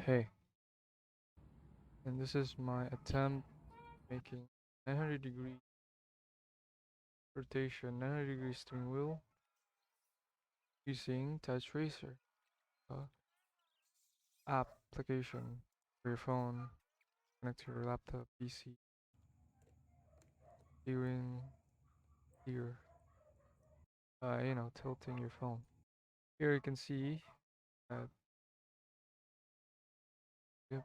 Hey, and this is my attempt making 900-degree rotation, 900-degree steering wheel using Touch Racer uh, application for your phone, connect to your laptop, PC, steering, steer, tilting your phone. Here you can see that, yep,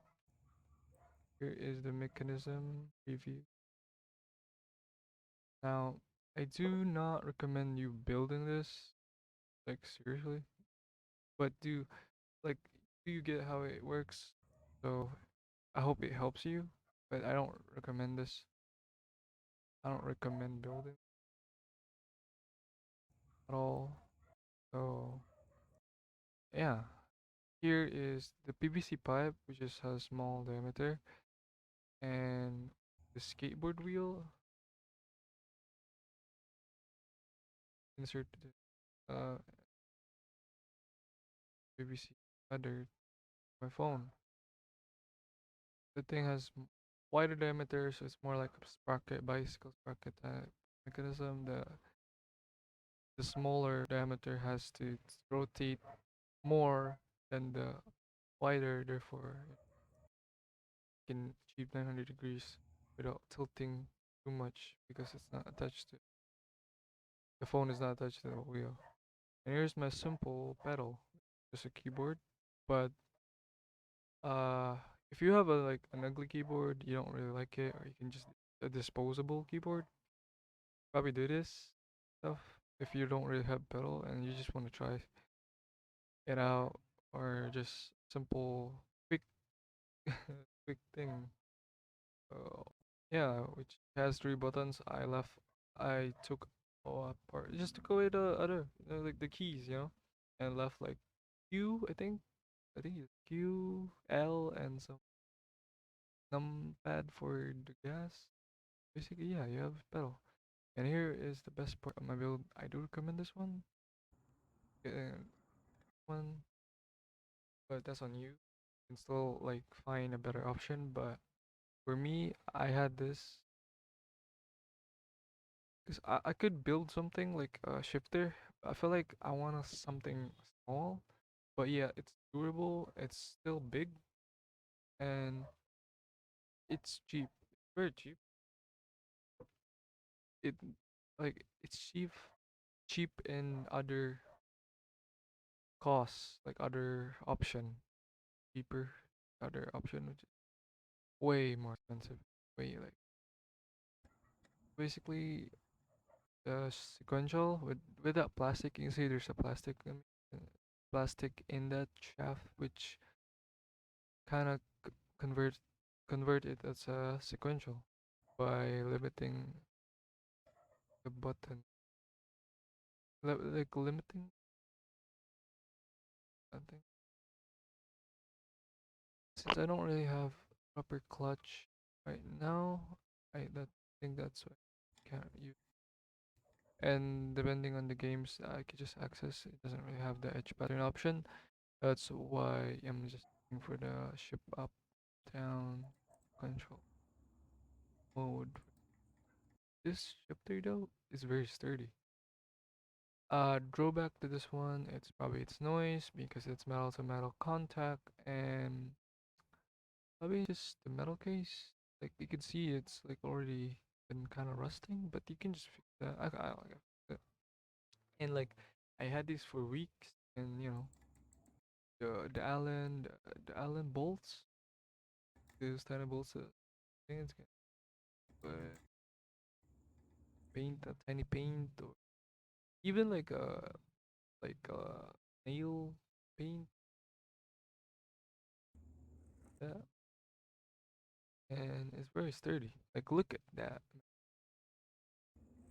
here is the mechanism preview. Now, I do not recommend you building this, like seriously, but like, do you get how it works? So I hope it helps you, but I don't recommend this. I don't recommend building at all. So yeah, here is the PVC pipe, which just has small diameter, and the skateboard wheel. Insert the PVC header. My phone. The thing has wider diameter, so it's more like a sprocket, bicycle sprocket type mechanism. The smaller diameter has to rotate more than the wider, therefore it can achieve 900 degrees without tilting too much because it's not attached to the phone is not attached to the wheel. And here's my simple pedal, just a keyboard. But uh, if you have an ugly keyboard, you don't really like it, or you can just a disposable keyboard. Probably do this stuff if you don't really have pedal and you just want to try it out, or just simple quick quick thing. Uh, yeah, which has three buttons. I took all apart. Just took away the other, like the keys, and left like Q. I think it's Q, L, and some numpad for the gas. Basically, yeah, you have pedal. And here is the best part of my build. I do recommend this one. One, but that's on you. You can still like find a better option, but for me, I had this because I could build something like a shifter. I feel like I want something small, but yeah, it's durable. It's still big, and it's cheap. It's very cheap. It it's cheap in other costs, like other option, cheaper. Other option, which is way more expensive. Way like basically sequential with that plastic. You can see there's a plastic in that shaft, which kind of convert convert it as a sequential by limiting the button, like limiting. I think since I don't really have proper clutch right now, I think that's why I can't use. And depending on the games I could just access, it doesn't really have the edge pattern option. That's why I'm just looking for the ship up, down, control mode. This shifter though is very sturdy. Drawback to this one, it's probably its noise because it's metal to metal contact, and probably just the metal case. Like you can see, it's like already been kind of rusting, but you can just fix that. I fix it. And like I had these for weeks, and the Allen bolts, those tiny bolts. I think it's good. Paint a tiny paint, or even like nail paint, that, and it's very sturdy. Like look at that.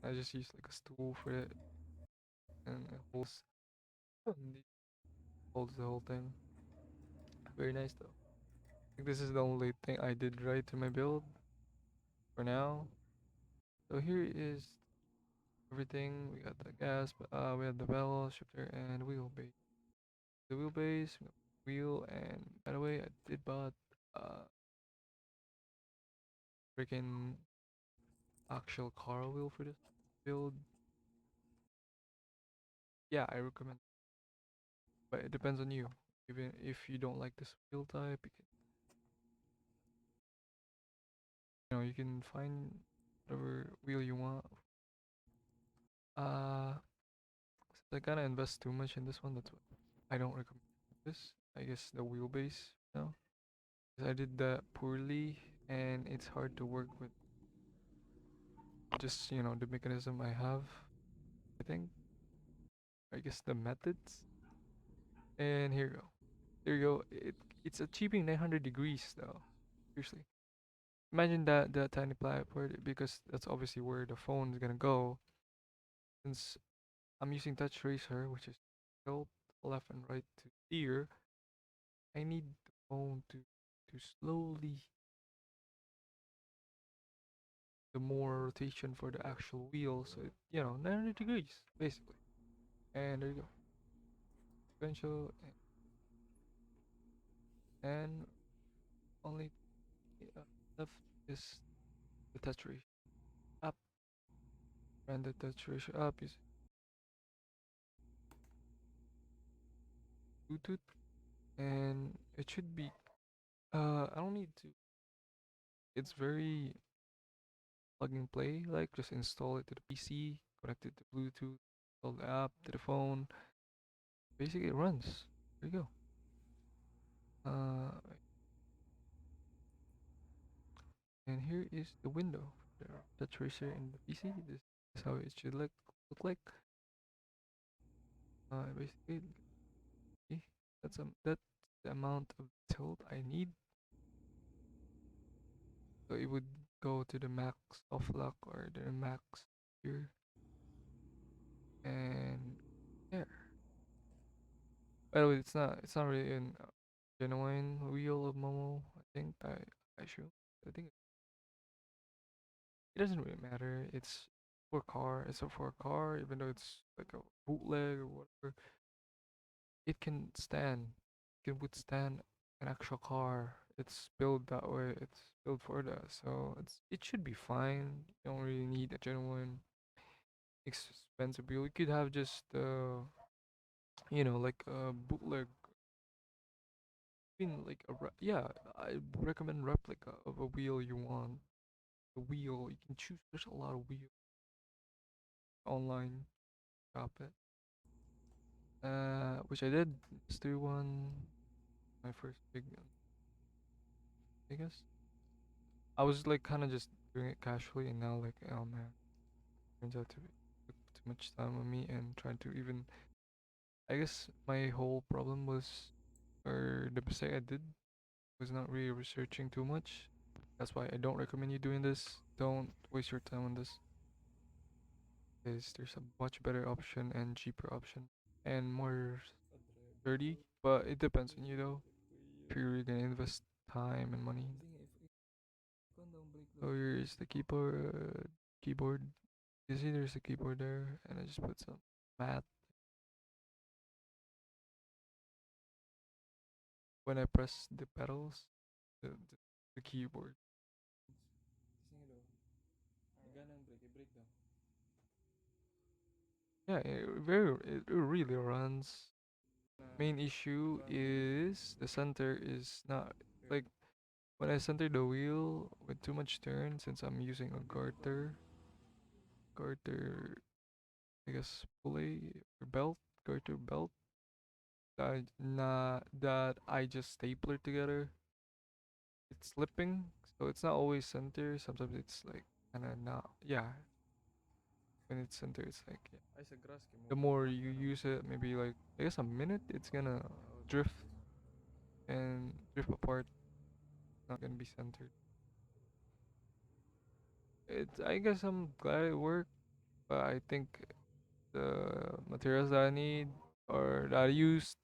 I just used like a stool for it, and it holds the whole thing. Very nice though. I think this is the only thing I did right to my build for now. So here is everything. We got the gas, we have the pedal shifter and wheelbase. The wheelbase, wheel, and by the way, I did buy bought freaking actual car wheel for this build, yeah, I recommend. But it depends on you. Even if you don't like this wheel type, you can find whatever wheel you want. Uh, since I gotta invest too much in this one, that's what I don't recommend this. I guess the wheelbase, 'cause I did that poorly, and it's hard to work with just the mechanism I have. I think I guess the methods. And here you go. There you go. It's achieving 900 degrees though. Seriously. Imagine that tiny platform because that's obviously where the phone is gonna go. Since I'm using touch tracer, which is tilt left and right to steer, I need the phone to slowly the more rotation for the actual wheel, so 900 degrees basically. And there you go. Sequential and only uh, left is the touch ratio up, and the touch ratio up is Bluetooth, and it should be. I don't need to. It's very plug and play. Like just install it to the PC, connect it to Bluetooth, install the app to the phone. Basically, it runs. There you go. Uh, and here is the window, the tracer in the PC. This is how it should look like. Basically, okay, that's the amount of tilt I need. So it would go to the max soft lock or the max here, and there. By the way, it's not really an genuine wheel of Momo. I think I should. I think it doesn't really matter. It's for a car. It's a for a car, even though it's like a bootleg or whatever. It can stand. It can withstand an actual car. It's built that way. It's built for that. So it should be fine. You don't really need a genuine expensive wheel. You could have just like a bootleg. I mean, like yeah, I recommend replica of a wheel you want. The wheel you can choose. There's a lot of wheels online. Shop it. Which I did. Let's do one. My first big one, I guess. I was like kind of just doing it casually, and now like, oh man, turns out to be took too much time on me and trying to even. I guess my whole problem was, or the mistake I did was not really researching too much. That's why I don't recommend you doing this. Don't waste your time on this. Because there's a much better option and cheaper option and more sturdy. But it depends on you though. If you're really gonna invest time and money. So here's the keyboard. Keyboard. You see, there's a keyboard there, and I just put some math. When I press the pedals, the keyboard. Yeah, it really runs. Main issue is the center is not like when I center the wheel with too much turn since I'm using a garter, I guess pulley or belt, garter belt that I just stapler together. It's slipping, so it's not always center. Sometimes it's like kind of not. Yeah, when it's center, it's like yeah. The more you use it, maybe like I guess a minute, it's gonna drift and drift apart. Not gonna be centered. I guess I'm glad it worked, but I think the materials that I need or that I used,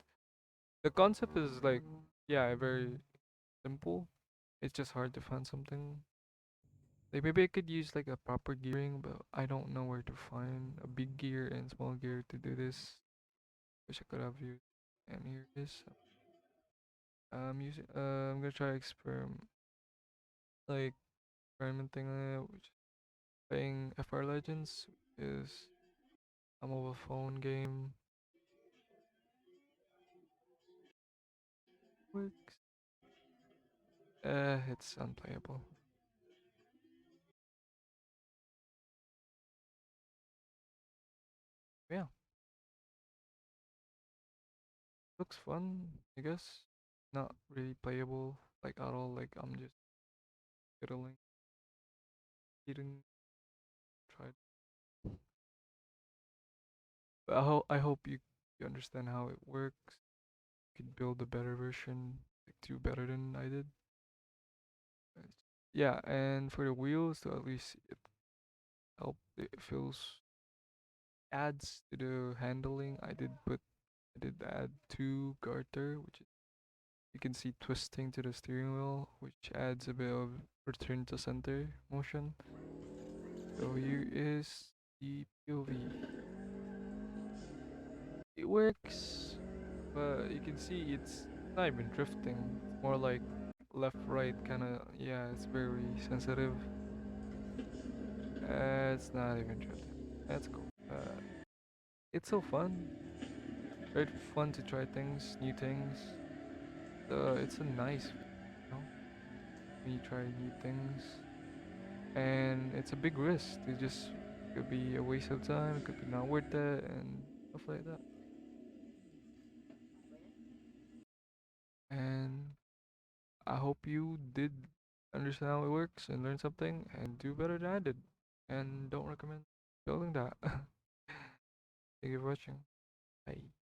the concept is like yeah, very simple. It's just hard to find something. Like maybe I could use like a proper gearing, but I don't know where to find a big gear and small gear to do this. Wish I could have used. And here it is. I'm gonna try like experimenting on it, which playing FR Legends is a mobile phone game. Works. It's unplayable. Yeah, looks fun, I guess. Not really playable like at all. Like I'm just fiddling, eating, try. But I hope you understand how it works. You can build a better version, like do better than I did. Yeah, and for the wheels, so at least it help. It feels adds to the handling. I did add two garter, which you can see twisting to the steering wheel, which adds a bit of return to center motion. So here is the POV. It works, but you can see it's not even drifting. It's more like left right kind of. Yeah, it's very sensitive. It's not even drifting. That's cool. It's so fun. Very fun to try things, new things. It's a nice, when you try new things, and it's a big risk. It just could be a waste of time. It could be not worth it, and stuff like that. And I hope you did understand how it works and learn something and do better than I did. And don't recommend building that. Thank you for watching. Bye.